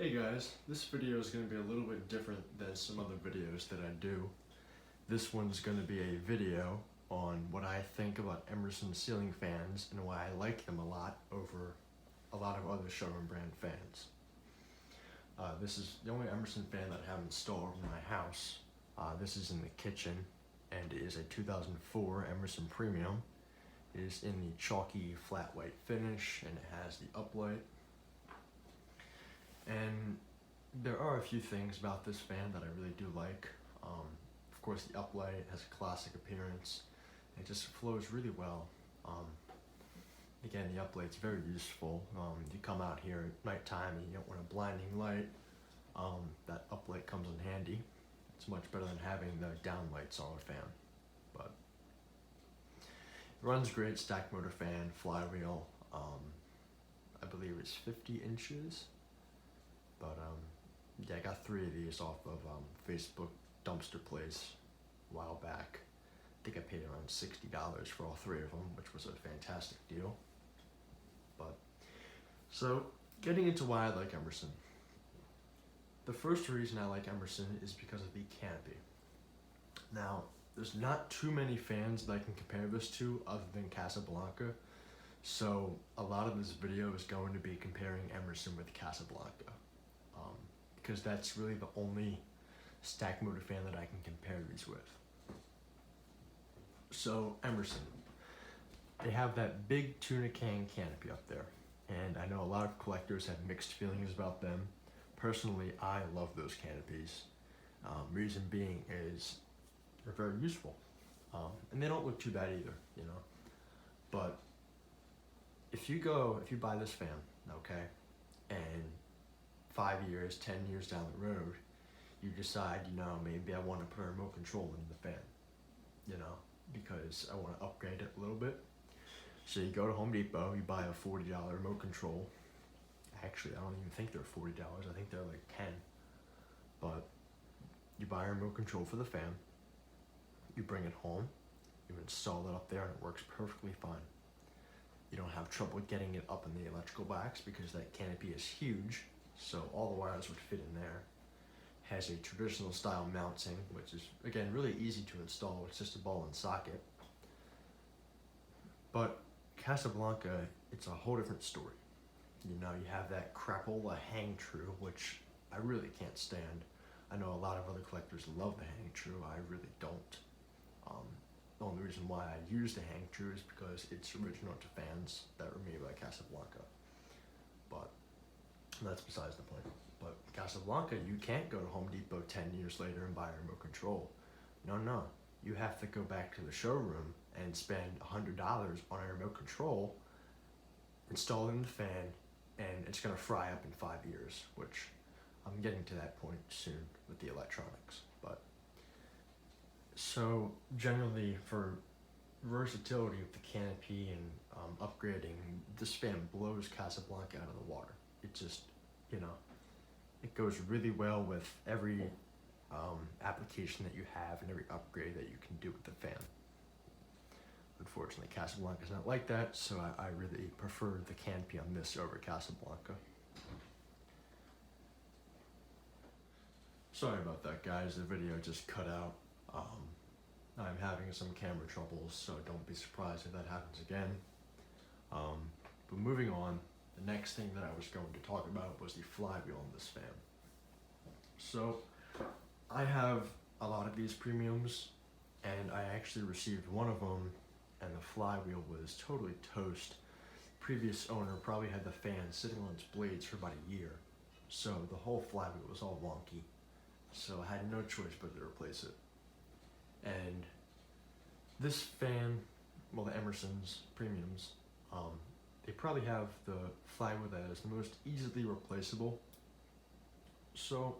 Hey guys, this video is going to be a little bit different than some other videos that I do. This one's going to be a video on what I think about Emerson ceiling fans and why I like them a lot over a lot of other showroom brand fans. This is the only Emerson fan that I have installed in my house. This is in the kitchen and it is a 2004 Emerson Premium. It is in the chalky flat white finish and it has the uplight. And there are a few things about this fan that I really do like. Of course, the uplight has a classic appearance. It just flows really well. Again, the uplight's very useful. You come out here at nighttime and you don't want a blinding light. That uplight comes in handy. It's much better than having the downlights on a fan. But it runs great, stack motor fan, flywheel. I believe it's 50 inches. But yeah, I got 3 of these off of Facebook Dumpster Place a while back. I think I paid around $60 for all 3 of them, which was a fantastic deal. But so getting into why I like Emerson. The first reason I like Emerson is because of the canopy. Now, there's not too many fans that I can compare this to other than Casablanca. So a lot of this video is going to be comparing Emerson with Casablanca. Because that's really the only stack motor fan that I can compare these with. So Emerson, they have that big tuna can canopy up there, and I know a lot of collectors have mixed feelings about them. Personally, I love those canopies. Reason being is they're very useful, and they don't look too bad either, you know. But if you buy this fan, okay, and 5 years, 10 years down the road, you decide, maybe I want to put a remote control in the fan, because I want to upgrade it a little bit. So you go to Home Depot, you buy a $40 remote control. Actually, I don't even think they're $40. I think they're like 10. But you buy a remote control for the fan, you bring it home, you install it up there, and it works perfectly fine. You don't have trouble getting it up in the electrical box because that canopy is huge. So all the wires would fit in there. Has a traditional style mounting, which is, again, really easy to install. It's just a ball and socket. But Casablanca, it's a whole different story. You have that crapola hang true, which I really can't stand. I know a lot of other collectors love the hang true. I really don't. The only reason why I use the hang true is because it's original to fans that were made by Casablanca. But that's besides the point. But Casablanca, you can't go to Home Depot 10 years later and buy a remote control. No. You have to go back to the showroom and spend $100 on a remote control, install it in the fan, and it's going to fry up in 5 years, which I'm getting to that point soon with the electronics. But so generally, for versatility with the canopy and upgrading, this fan blows Casablanca out of the water. It just, it goes really well with every application that you have and every upgrade that you can do with the fan. Unfortunately, Casablanca is not like that, so I really prefer the canopy on this over Casablanca. Sorry about that, guys. The video just cut out. I'm having some camera troubles, so don't be surprised if that happens again. But moving on, the next thing that I was going to talk about was the flywheel in this fan. So I have a lot of these premiums, and I actually received one of them, and the flywheel was totally toast. Previous owner probably had the fan sitting on its blades for about a year, so the whole flywheel was all wonky. So I had no choice but to replace it. And this fan, well, the Emerson's premiums, they probably have the flywheel that is the most easily replaceable. So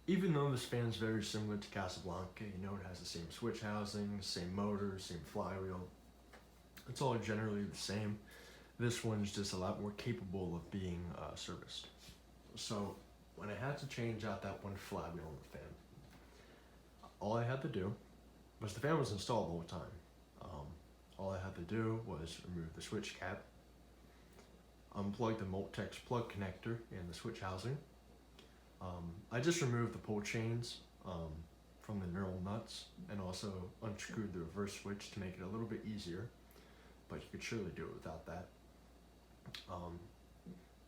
even though this fan is very similar to Casablanca, it has the same switch housing, same motor, same flywheel. It's all generally the same. This one's just a lot more capable of being serviced. So when I had to change out that one flywheel in the fan, all I had to do was, the fan was installed the whole time. All I had to do was remove the switch cap, unplug the Multex plug connector and the switch housing. I just removed the pull chains from the knurled nuts and also unscrewed the reverse switch to make it a little bit easier, but you could surely do it without that.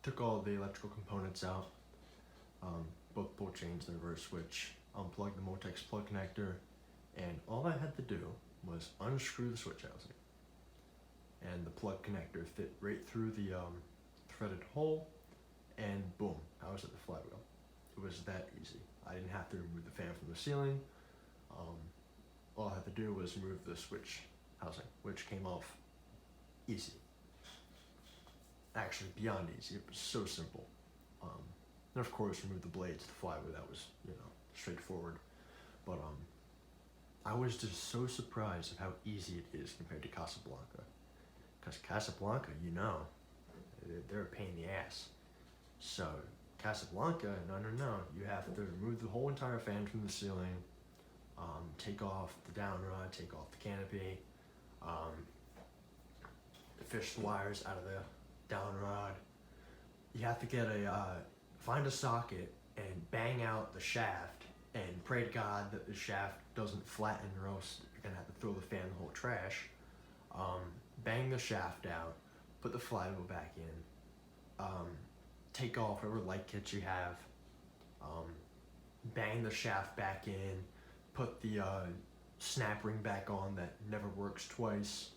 Took all the electrical components out, both pull chains, the reverse switch, unplugged the Multex plug connector, and all I had to do was unscrew the switch housing. And the plug connector fit right through the threaded hole, and boom, I was at the Flywheel. It was that easy. I didn't have to remove the fan from the ceiling. All I had to do was remove the switch housing, which came off easy. Actually, beyond easy. It was so simple. And of course, remove the blades, the Flywheel. That was, straightforward. But I was just so surprised at how easy it is compared to Casablanca. Because Casablanca, they're a pain in the ass. So Casablanca, no. You have to remove the whole entire fan from the ceiling, take off the down rod, take off the canopy, fish the wires out of the down rod. You have to find a socket and bang out the shaft and pray to God that the shaft doesn't flatten, or else you're gonna have to throw the fan in the whole trash. Bang the shaft out, put the Flywheel back in, take off whatever light kits you have, bang the shaft back in, put the snap ring back on that never works twice.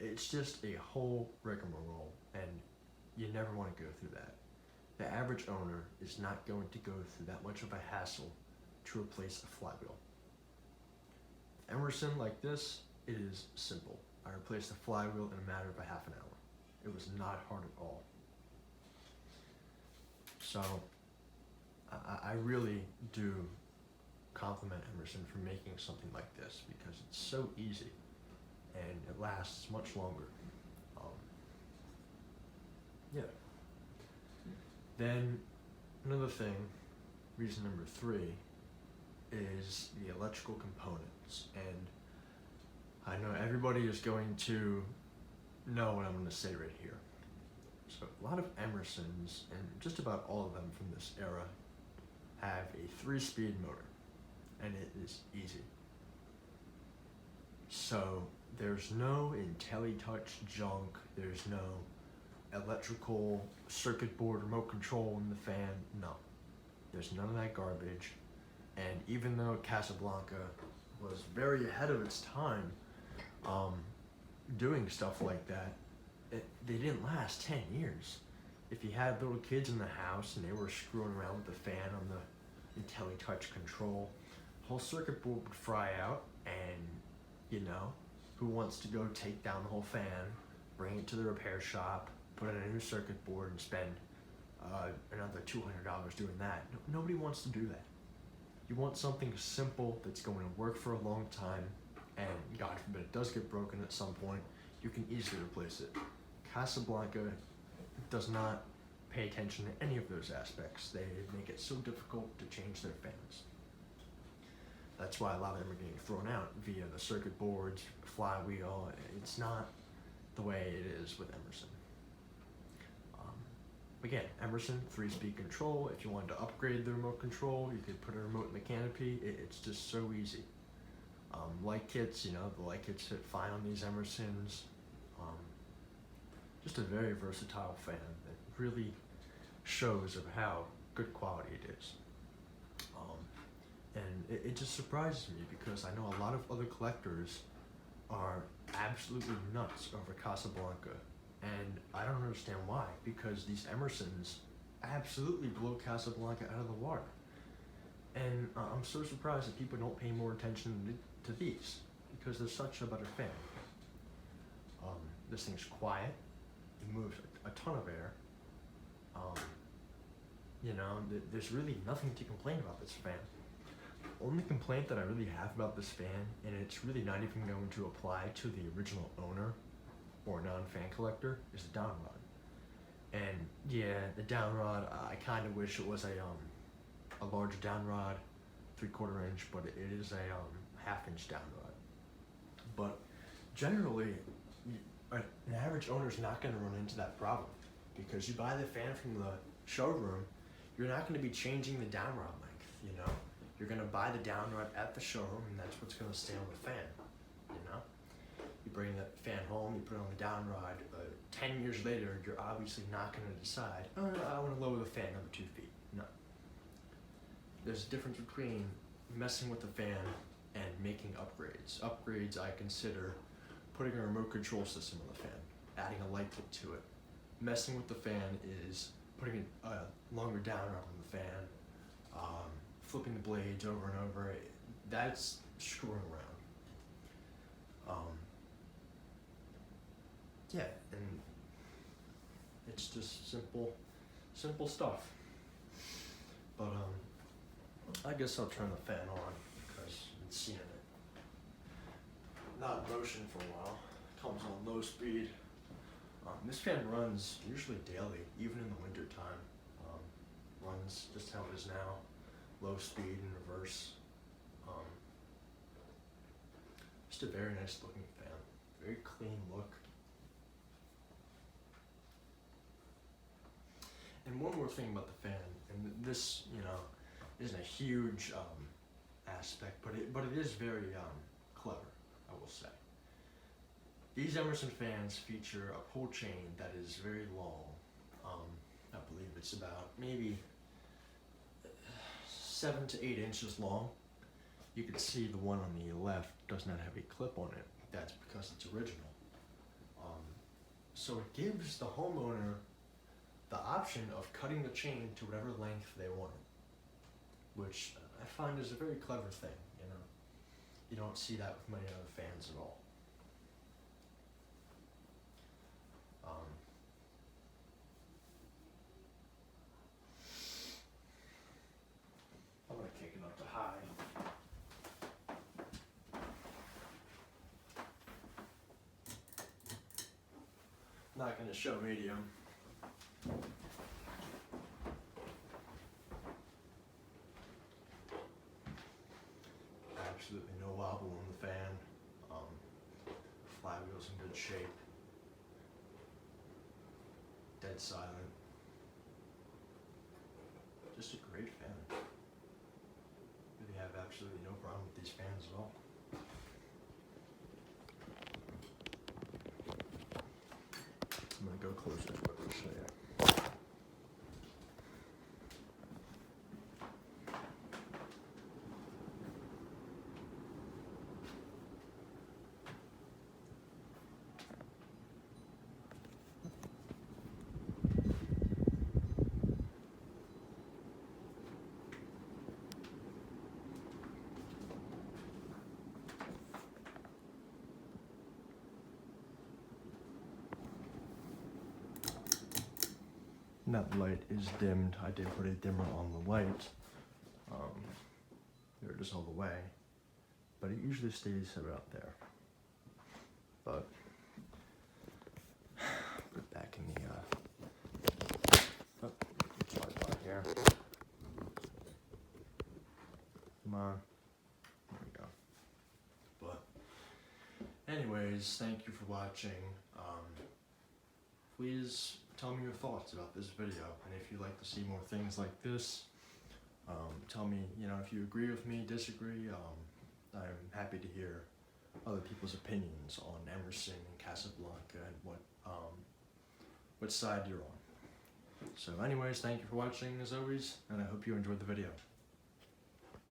It's just a whole rigmarole, and you never want to go through that. The average owner is not going to go through that much of a hassle to replace a Flywheel. Emerson, like this, it is simple. I replaced the Flywheel in a matter of a half an hour. It was not hard at all. So I really do compliment Emerson for making something like this, because it's so easy and it lasts much longer. Then another thing, reason number 3, is the electrical components. And I know everybody is going to know what I'm going to say right here. So a lot of Emersons, and just about all of them from this era, have a 3-speed motor, and it is easy. So there's no IntelliTouch junk, there's no electrical circuit board remote control in the fan, no. There's none of that garbage. And even though Casablanca was very ahead of its time doing stuff like that, they didn't last 10 years. If you had little kids in the house and they were screwing around with the fan on the IntelliTouch control, the whole circuit board would fry out, and who wants to go take down the whole fan, bring it to the repair shop, put in a new circuit board, and spend another $200 doing that? Nobody wants to do that. You want something simple that's going to work for a long time, and God forbid it does get broken at some point, you can easily replace it. Casablanca does not pay attention to any of those aspects. They make it so difficult to change their fans. That's why a lot of them are getting thrown out via the circuit boards, Flywheel. It's not the way it is with Emerson. Again, Emerson, 3-speed control. If you wanted to upgrade the remote control, you could put a remote in the canopy. It's just so easy. Light kits, the light kits fit fine on these Emersons. Just a very versatile fan that really shows of how good quality it is. And it just surprises me, because I know a lot of other collectors are absolutely nuts over Casablanca. And I don't understand why, because these Emersons absolutely blow Casablanca out of the water. And I'm so surprised that people don't pay more attention to these, because they're such a better fan. This thing's quiet, it moves a ton of air. There's really nothing to complain about this fan. The only complaint that I really have about this fan, and it's really not even going to apply to the original owner or non-fan collector, is the down rod. And yeah, the down rod, I kind of wish it was a larger down rod, 3/4 inch, but it is a 1/2 inch down rod. But generally, an average owner is not going to run into that problem. because you buy the fan from the showroom, you're not going to be changing the down rod length, you know? You're going to buy the down rod at the showroom, and that's what's going to stay on the fan, you know? You bring the fan home, you put it on the down rod, 10 years later, you're obviously not going to decide, oh, I want to lower the fan another 2 feet. No. There's a difference between messing with the fan and making upgrades. Upgrades I consider putting a remote control system on the fan, adding a light kit to it. Messing with the fan is putting a longer down rod on the fan, flipping the blades over and over. That's screwing around. Yeah, and it's just simple stuff. But I guess I'll turn the fan on because I've seen it. Not in motion for a while. Comes on low speed. This fan runs usually daily, even in the winter time. Runs just how it is now, low speed in reverse. Just a very nice looking fan, very clean look. And one more thing about the fan, and this, you know, isn't a huge aspect, but it is very clever, I will say. These Emerson fans feature a pull chain that is very long. I believe it's about maybe 7 to 8 inches long. You can see the one on the left does not have a clip on it. That's because it's original. So it gives the homeowner the option of cutting the chain to whatever length they want it, which I find is a very clever thing, you know. You don't see that with many other fans at all. I'm gonna kick it up to high. Not gonna show medium. Absolutely no wobble on the fan. Flywheel's in good shape. Dead silent. Just a great fan. Really have absolutely no problem with these fans at all. I'm gonna go closer to it to show you. That light is dimmed. I did put a dimmer on the light. There it is all the way. But it usually stays about there. But put it back in the tripod here. Come on. There we go. But anyways, thank you for watching. Please tell me your thoughts about this video, and if you'd like to see more things like this, tell me, you know, if you agree with me, disagree. I'm happy to hear other people's opinions on Emerson and Casablanca and what side you're on. So anyways, thank you for watching as always, and I hope you enjoyed the video.